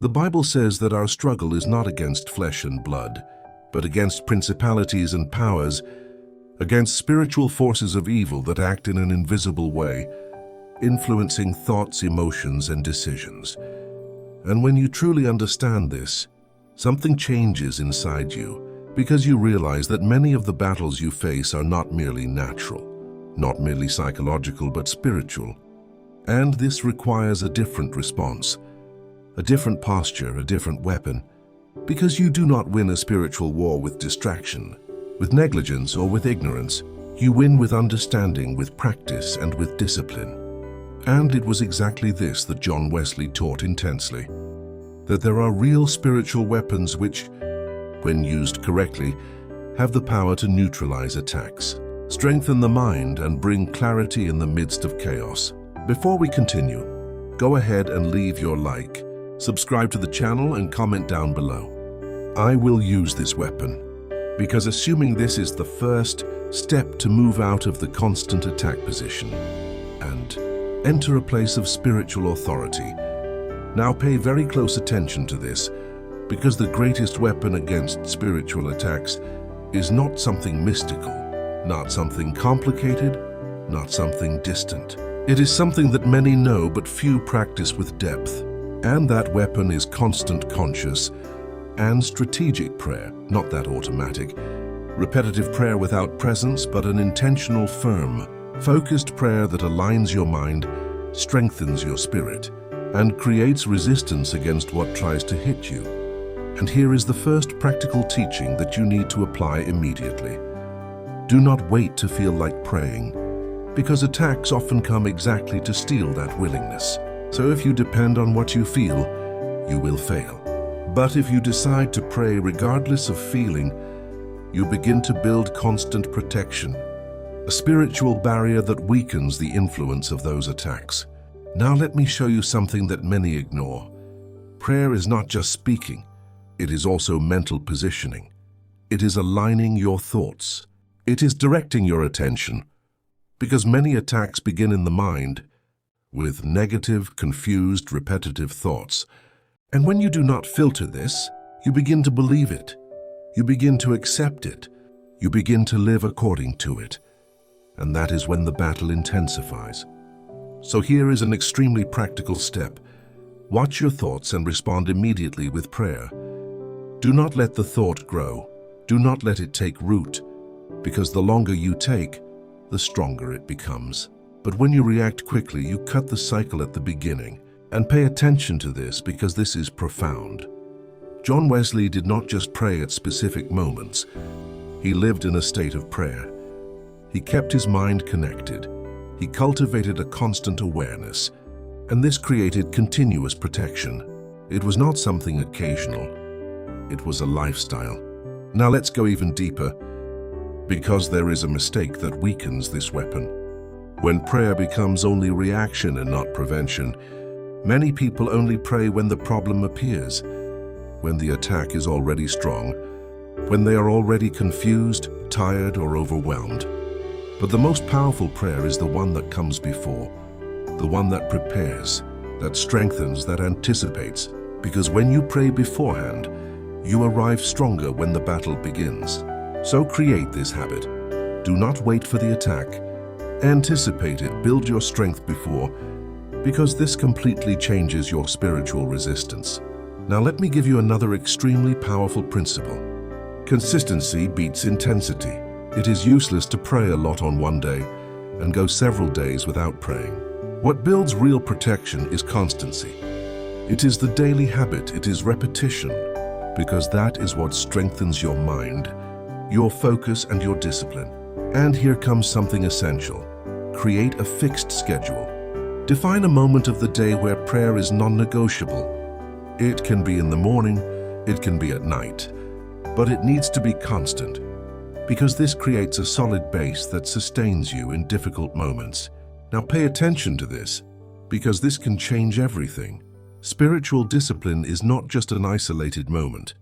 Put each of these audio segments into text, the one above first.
The Bible says that our struggle is not against flesh and blood, but against principalities and powers, against spiritual forces of evil that act in an invisible way, influencing thoughts, emotions, and decisions. And when you truly understand this, something changes inside you, because you realize that many of the battles you face are not merely natural, not merely psychological, but spiritual. And this requires a different response, a different posture, a different weapon, because you do not win a spiritual war with distraction, with negligence, or with ignorance. You win with understanding, with practice, and with discipline. And it was exactly this that John Wesley taught intensely, that there are real spiritual weapons which, when used correctly, have the power to neutralize attacks, strengthen the mind, and bring clarity in the midst of chaos. Before we continue, go ahead and leave your like, subscribe to the channel, and comment down below. I will use this weapon, because assuming this is the first step to move out of the constant attack position and enter a place of spiritual authority. Now pay very close attention to this, because the greatest weapon against spiritual attacks is not something mystical, not something complicated, not something distant. It is something that many know but few practice with depth, and that weapon is constant, conscious, and strategic prayer, not that automatic, repetitive prayer without presence, but an intentional, firm, focused prayer that aligns your mind, strengthens your spirit, and creates resistance against what tries to hit you. And here is the first practical teaching that you need to apply immediately. Do not wait to feel like praying, because attacks often come exactly to steal that willingness. So if you depend on what you feel, you will fail. But if you decide to pray regardless of feeling, you begin to build constant protection, a spiritual barrier that weakens the influence of those attacks. Now let me show you something that many ignore. Prayer is not just speaking, it is also mental positioning. It is aligning your thoughts. It is directing your attention, because many attacks begin in the mind with negative, confused, repetitive thoughts. And when you do not filter this, you begin to believe it. You begin to accept it. You begin to live according to it. And that is when the battle intensifies. So here is an extremely practical step. Watch your thoughts and respond immediately with prayer. Do not let the thought grow. Do not let it take root, because the longer you take, the stronger it becomes. But when you react quickly, you cut the cycle at the beginning. And pay attention to this, because this is profound. John Wesley did not just pray at specific moments. He lived in a state of prayer. He kept his mind connected. He cultivated a constant awareness, and this created continuous protection. It was not something occasional. It was a lifestyle. Now let's go even deeper, because there is a mistake that weakens this weapon. When prayer becomes only reaction and not prevention, many people only pray when the problem appears, when the attack is already strong, when they are already confused, tired, or overwhelmed. But the most powerful prayer is the one that comes before, the one that prepares, that strengthens, that anticipates, because when you pray beforehand, you arrive stronger when the battle begins. So create this habit. Do not wait for the attack. Anticipate it, build your strength before, because this completely changes your spiritual resistance. Now let me give you another extremely powerful principle. Consistency beats intensity. It is useless to pray a lot on one day and go several days without praying. What builds real protection is constancy. It is the daily habit, it is repetition, because that is what strengthens your mind, your focus, and your discipline. And here comes something essential. Create a fixed schedule. Define a moment of the day where prayer is non-negotiable. It can be in the morning, it can be at night, but it needs to be constant, because this creates a solid base that sustains you in difficult moments. Now pay attention to this, because this can change everything. Spiritual discipline is not just an isolated moment.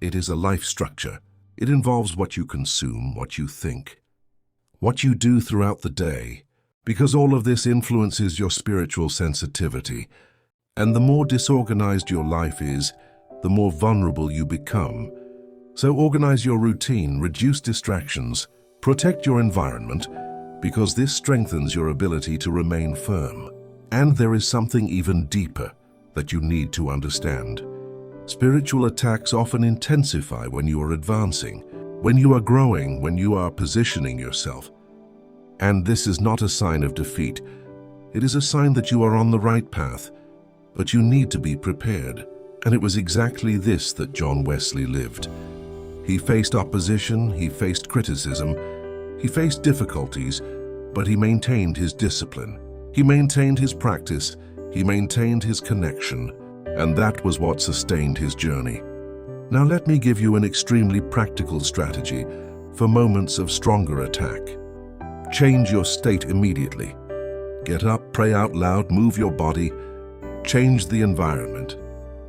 It is a life structure. It involves what you consume, what you think, what you do throughout the day, because all of this influences your spiritual sensitivity, And the more disorganized your life is, the more vulnerable you become. So organize your routine, reduce distractions, protect your environment, because this strengthens your ability to remain firm. And there is something even deeper that you need to understand. Spiritual attacks often intensify when you are advancing, when you are growing, when you are positioning yourself. And this is not a sign of defeat. It is a sign that you are on the right path, but you need to be prepared. And it was exactly this that John Wesley lived. He faced opposition, he faced criticism, he faced difficulties, but he maintained his discipline. He maintained his practice, he maintained his connection, and that was what sustained his journey. Now let me give you an extremely practical strategy for moments of stronger attack. Change your state immediately. Get up, pray out loud, move your body, change the environment.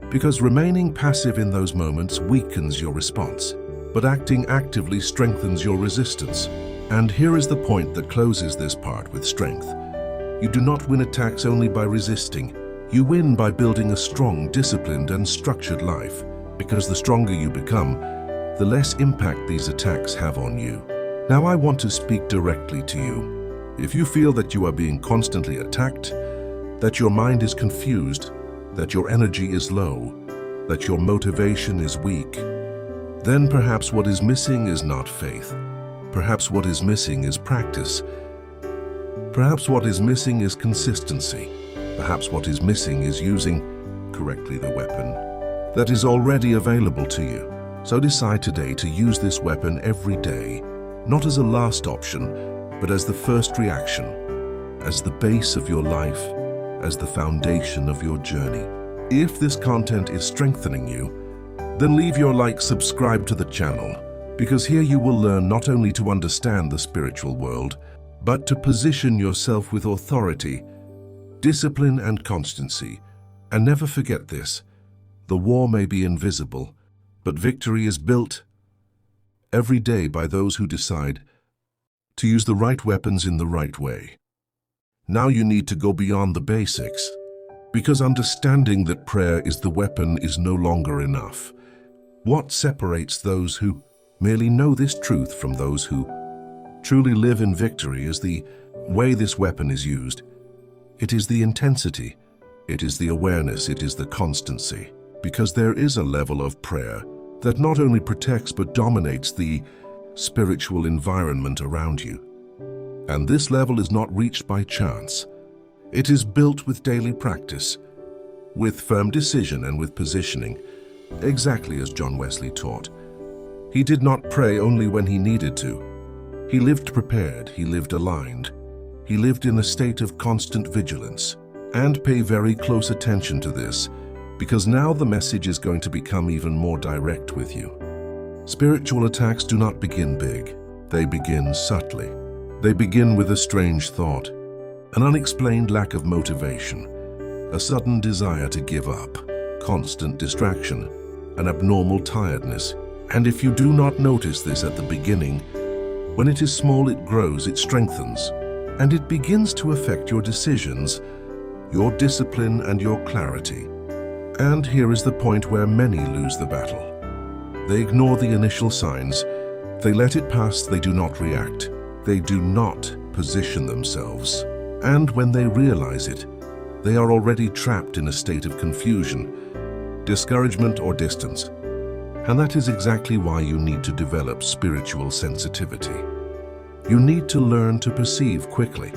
Because remaining passive in those moments weakens your response, but acting actively strengthens your resistance. And here is the point that closes this part with strength. You do not win attacks only by resisting. You win by building a strong, disciplined, and structured life. Because the stronger you become, the less impact these attacks have on you. Now I want to speak directly to you. If you feel that you are being constantly attacked, that your mind is confused, that your energy is low, that your motivation is weak, then perhaps what is missing is not faith. Perhaps what is missing is practice. Perhaps what is missing is consistency. Perhaps what is missing is using correctly the weapon that is already available to you. So decide today to use this weapon every day, not as a last option, but as the first reaction, as the base of your life, as the foundation of your journey. If this content is strengthening you, then leave your like, subscribe to the channel, because here you will learn not only to understand the spiritual world, but to position yourself with authority, discipline, and constancy. And never forget this: the war may be invisible, but victory is built every day by those who decide to use the right weapons in the right way. Now you need to go beyond the basics, because understanding that prayer is the weapon is no longer enough. What separates those who merely know this truth from those who truly live in victory is the way this weapon is used. It is the intensity, it is the awareness, it is the constancy. Because there is a level of prayer that not only protects but dominates the spiritual environment around you. And this level is not reached by chance. It is built with daily practice, with firm decision and with positioning, exactly as John Wesley taught. He did not pray only when he needed to. He lived prepared, he lived aligned. He lived in a state of constant vigilance. And pay very close attention to this, because now the message is going to become even more direct with you. Spiritual attacks do not begin big. They begin subtly. They begin with a strange thought, an unexplained lack of motivation, a sudden desire to give up, constant distraction, an abnormal tiredness. And if you do not notice this at the beginning, when it is small, it grows, it strengthens, and it begins to affect your decisions, your discipline, and your clarity. And here is the point where many lose the battle. They ignore the initial signs. They let it pass. They do not react. They do not position themselves. And when they realize it, they are already trapped in a state of confusion, discouragement, or distance. And that is exactly why you need to develop spiritual sensitivity. You need to learn to perceive quickly,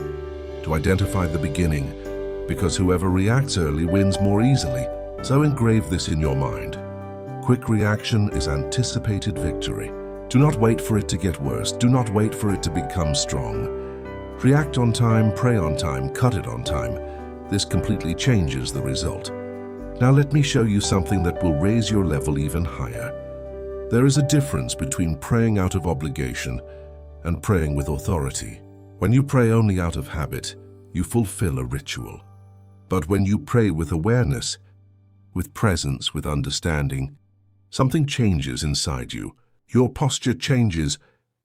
to identify the beginning, because whoever reacts early wins more easily. So engrave this in your mind. Quick reaction is anticipated victory. Do not wait for it to get worse. Do not wait for it to become strong. React on time, pray on time, cut it on time. This completely changes the result. Now let me show you something that will raise your level even higher. There is a difference between praying out of obligation and praying with authority. When you pray only out of habit, you fulfill a ritual. But when you pray with awareness, with presence, with understanding, something changes inside you. Your posture changes,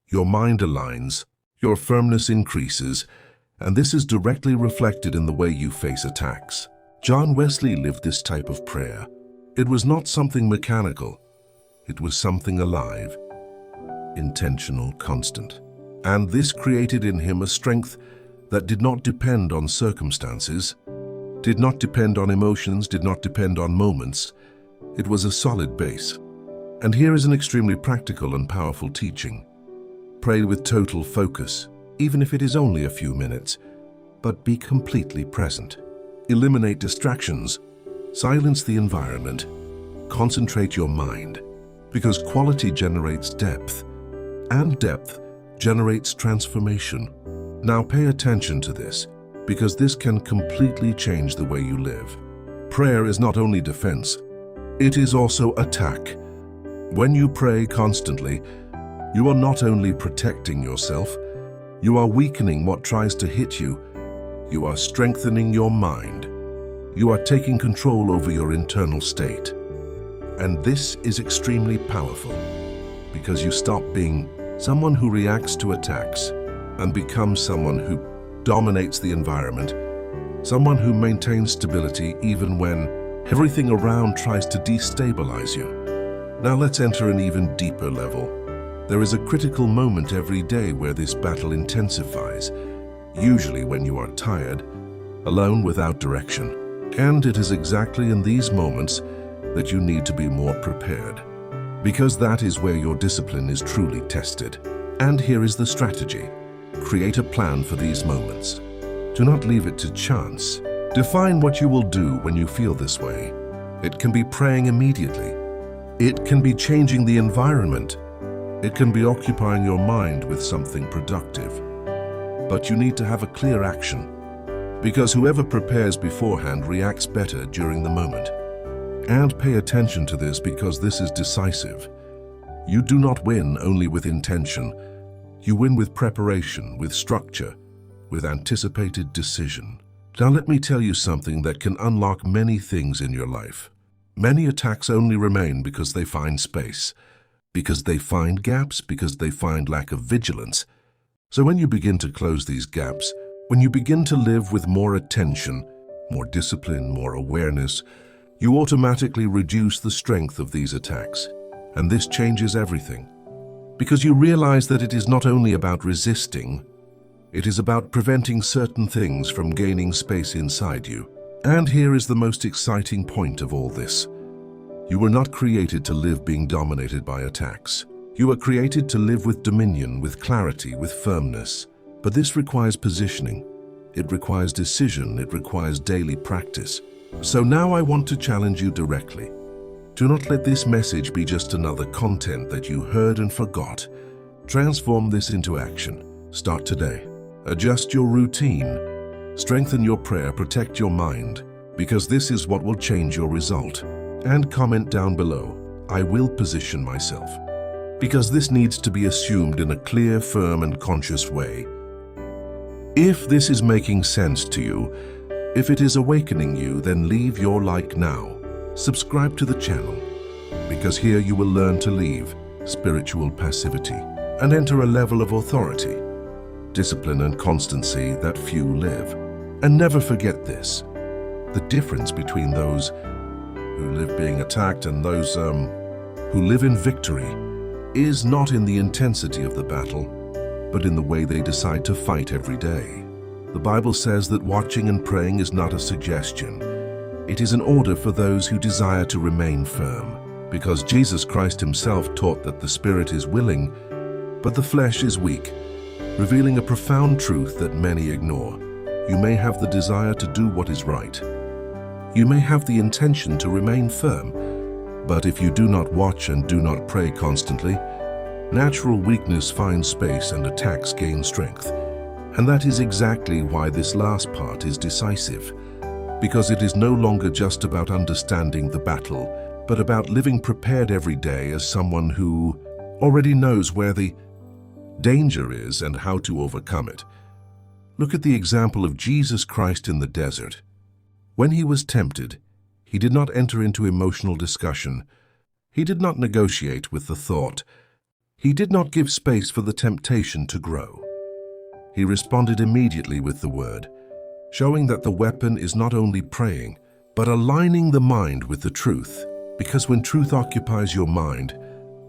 your mind aligns, your firmness increases, and this is directly reflected in the way you face attacks. John Wesley lived this type of prayer. It was not something mechanical. It was something alive, intentional, constant. And this created in him a strength that did not depend on circumstances, did not depend on emotions, did not depend on moments. It was a solid base. And here is an extremely practical and powerful teaching. Pray with total focus, even if it is only a few minutes, but be completely present. Eliminate distractions, silence the environment, concentrate your mind, because quality generates depth, and depth generates transformation. Now pay attention to this, because this can completely change the way you live. Prayer is not only defense, it is also attack. When you pray constantly, you are not only protecting yourself, you are weakening what tries to hit you. You are strengthening your mind. You are taking control over your internal state. And this is extremely powerful, because you stop being someone who reacts to attacks and becomes someone who dominates the environment, someone who maintains stability even when everything around tries to destabilize you. Now let's enter an even deeper level. There is a critical moment every day where this battle intensifies, usually when you are tired, alone without direction. And it is exactly in these moments that you need to be more prepared, because that is where your discipline is truly tested. And here is the strategy. Create a plan for these moments. Do not leave it to chance. Define what you will do when you feel this way. It can be praying immediately. It can be changing the environment. It can be occupying your mind with something productive. But you need to have a clear action, because whoever prepares beforehand reacts better during the moment. And pay attention to this, because this is decisive. You do not win only with intention. You win with preparation, with structure, with anticipated decision. Now let me tell you something that can unlock many things in your life. Many attacks only remain because they find space, because they find gaps, because they find lack of vigilance. So when you begin to close these gaps, when you begin to live with more attention, more discipline, more awareness, you automatically reduce the strength of these attacks. And this changes everything. Because you realize that it is not only about resisting, it is about preventing certain things from gaining space inside you. And here is the most exciting point of all this. You were not created to live being dominated by attacks. You are created to live with dominion, with clarity, with firmness. But this requires positioning. It requires decision. It requires daily practice. So now I want to challenge you directly. Do not let this message be just another content that you heard and forgot. Transform this into action. Start today. Adjust your routine. Strengthen your prayer, protect your mind, because this is what will change your result. And comment down below, I will position myself. Because this needs to be assumed in a clear, firm, and conscious way. If this is making sense to you, if it is awakening you, then leave your like now. Subscribe to the channel, because here you will learn to leave spiritual passivity and enter a level of authority, discipline, and constancy that few live. And never forget this, the difference between those who live being attacked and those who live in victory is not in the intensity of the battle, but in the way they decide to fight every day. The Bible says that watching and praying is not a suggestion. It is an order for those who desire to remain firm, because Jesus Christ himself taught that the spirit is willing, but the flesh is weak, revealing a profound truth that many ignore. You may have the desire to do what is right. You may have the intention to remain firm, but if you do not watch and do not pray constantly, natural weakness finds space and attacks gain strength. And that is exactly why this last part is decisive, because it is no longer just about understanding the battle, but about living prepared every day as someone who already knows where the danger is and how to overcome it. Look at the example of Jesus Christ in the desert. When he was tempted, he did not enter into emotional discussion. He did not negotiate with the thought. He did not give space for the temptation to grow. He responded immediately with the word, showing that the weapon is not only praying, but aligning the mind with the truth, because when truth occupies your mind,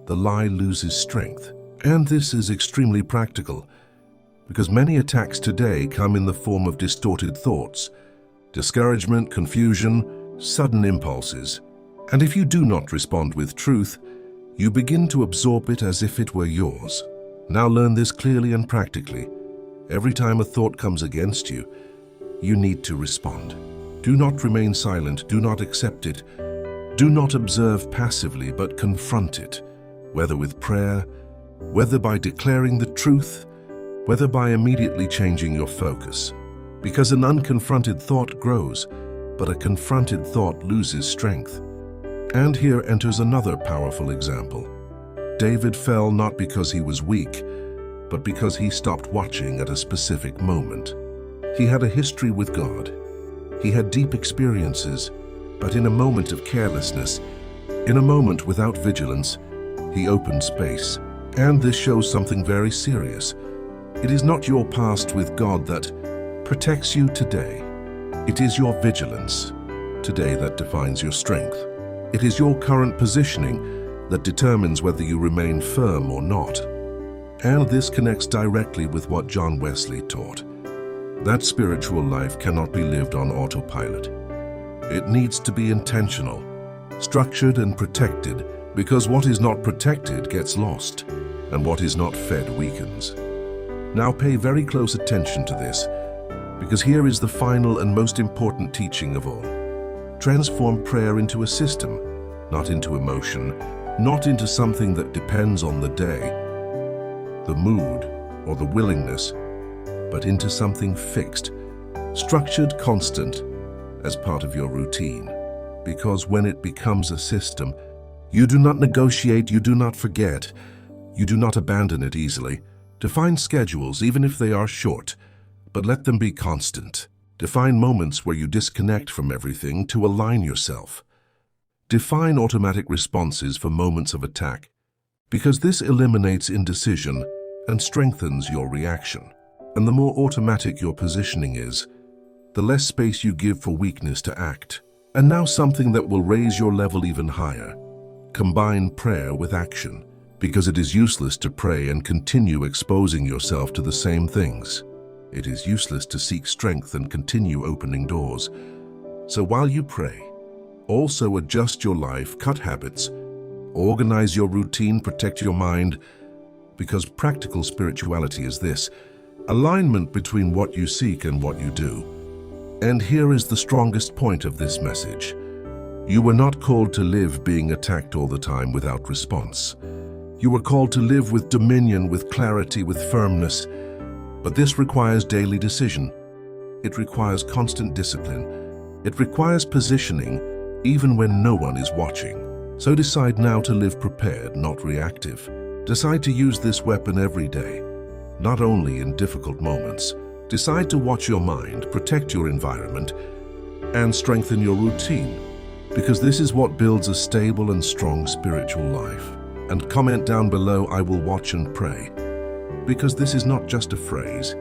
the lie loses strength. And this is extremely practical, because many attacks today come in the form of distorted thoughts, discouragement, confusion, sudden impulses. And if you do not respond with truth, you begin to absorb it as if it were yours. Now learn this clearly and practically. Every time a thought comes against you, you need to respond. Do not remain silent, do not accept it. Do not observe passively, but confront it, whether with prayer, whether by declaring the truth, whether by immediately changing your focus. Because an unconfronted thought grows, but a confronted thought loses strength. And here enters another powerful example. David fell not because he was weak, but because he stopped watching at a specific moment. He had a history with God. He had deep experiences, but in a moment of carelessness, in a moment without vigilance, he opened space. And this shows something very serious. It is not your past with God that protects you today. It is your vigilance today that defines your strength. It is your current positioning that determines whether you remain firm or not. And this connects directly with what John Wesley taught. That spiritual life cannot be lived on autopilot. It needs to be intentional, structured and protected, because what is not protected gets lost, and what is not fed weakens. Now pay very close attention to this, because here is the final and most important teaching of all. Transform prayer into a system, not into emotion, not into something that depends on the day, the mood, or the willingness, but into something fixed, structured, constant, as part of your routine. Because when it becomes a system, you do not negotiate, you do not forget, you do not abandon it easily. Define schedules, even if they are short, but let them be constant. Define moments where you disconnect from everything to align yourself. Define automatic responses for moments of attack, because this eliminates indecision and strengthens your reaction. And the more automatic your positioning is, the less space you give for weakness to act. And now something that will raise your level even higher. Combine prayer with action, because it is useless to pray and continue exposing yourself to the same things. It is useless to seek strength and continue opening doors. So while you pray, also adjust your life, cut habits, organize your routine, protect your mind, because practical spirituality is this: alignment between what you seek and what you do. And here is the strongest point of this message. You were not called to live being attacked all the time without response. You were called to live with dominion, with clarity, with firmness. But this requires daily decision. It requires constant discipline. It requires positioning, even when no one is watching. So decide now to live prepared, not reactive. Decide to use this weapon every day, not only in difficult moments. Decide to watch your mind, protect your environment, and strengthen your routine, because this is what builds a stable and strong spiritual life. And comment down below, "I will watch and pray," because this is not just a phrase,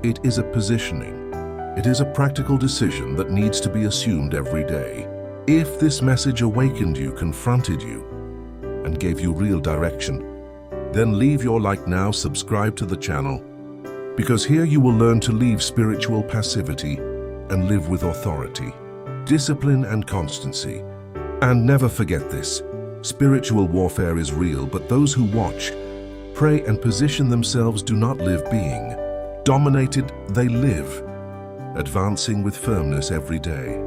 it is a positioning. It is a practical decision that needs to be assumed every day. If this message awakened you, confronted you, and gave you real direction, then leave your like now, subscribe to the channel, because here you will learn to leave spiritual passivity and live with authority, discipline and constancy. And never forget this: spiritual warfare is real, but those who watch, pray and position themselves do not live being dominated, they live, advancing with firmness every day.